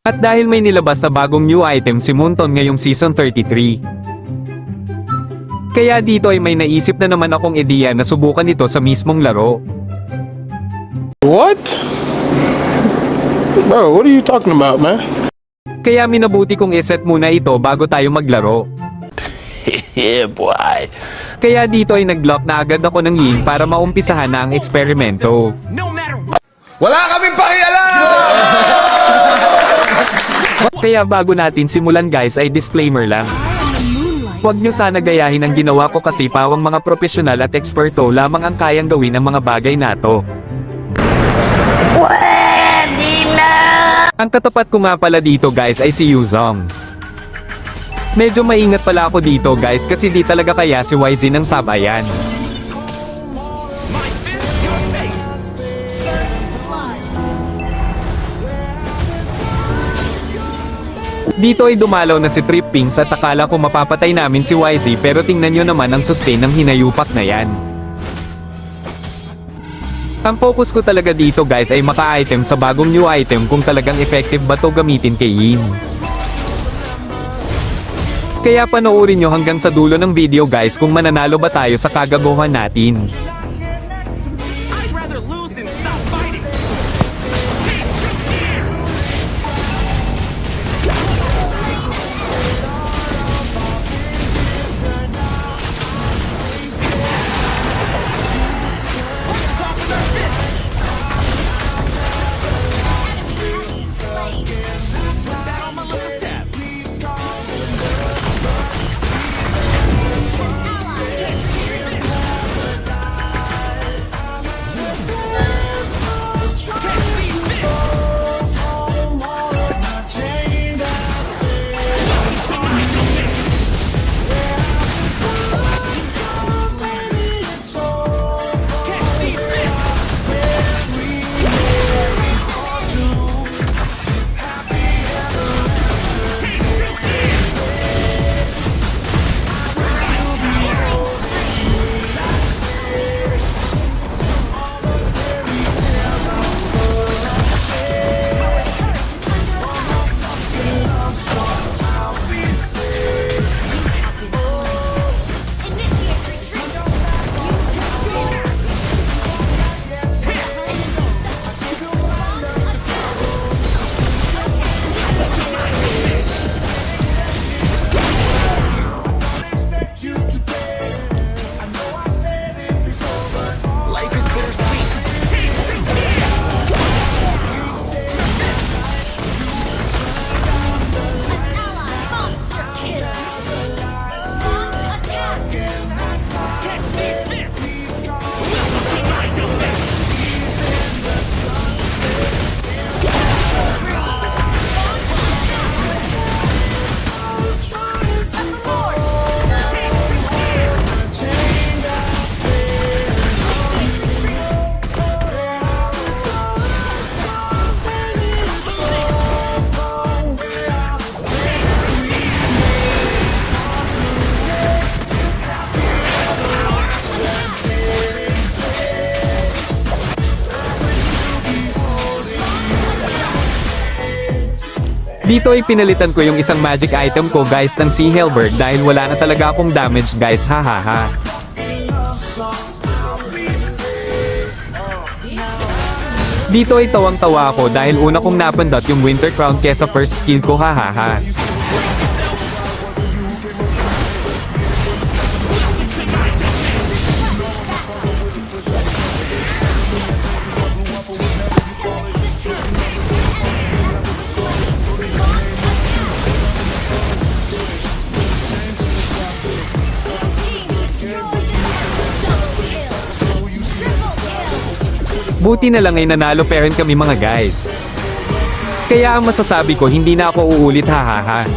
At dahil may nilabas na bagong new item si Moonton ngayong Season 33. Kaya dito ay may naisip na naman akong ideya na subukan ito sa mismong laro. What? Bro, what are you talking about, man? Kaya minabuti kong iset muna ito bago tayo maglaro. Yeah, boy. Kaya dito ay nag-lock na agad ako ng link para maumpisahan na ang eksperimento. Wala kaming pakialam! Kaya bago natin simulan guys ay disclaimer lang. Huwag nyo sana gayahin ang ginawa ko kasi pawang mga profesional at eksperto lamang ang kayang gawin ang mga bagay na to. Ang katapat ko nga pala dito guys ay si Yuzong. Medyo maingat pala ako dito guys kasi di talaga kaya si YZ ng sabayan. Dito ay dumalaw na si Trippings at akala ko mapapatay namin si YZ pero tingnan nyo naman ang sustain ng hinayupak na yan. Ang focus ko talaga dito guys ay maka-item sa bagong new item kung talagang effective ba to gamitin kay Yin. Kaya panoorin nyo hanggang sa dulo ng video guys kung mananalo ba tayo sa kagaguhan natin. Dito ay pinalitan ko yung isang magic item ko guys ng si Helberg dahil wala na talaga akong damage guys, hahaha. Dito ay tawang-tawa ako dahil una kong napindot yung Winter Crown kesa first skill ko, hahaha. Buti na lang ay nanalo pa rin kami mga guys. Kaya ang masasabi ko hindi na ako uulit, hahaha.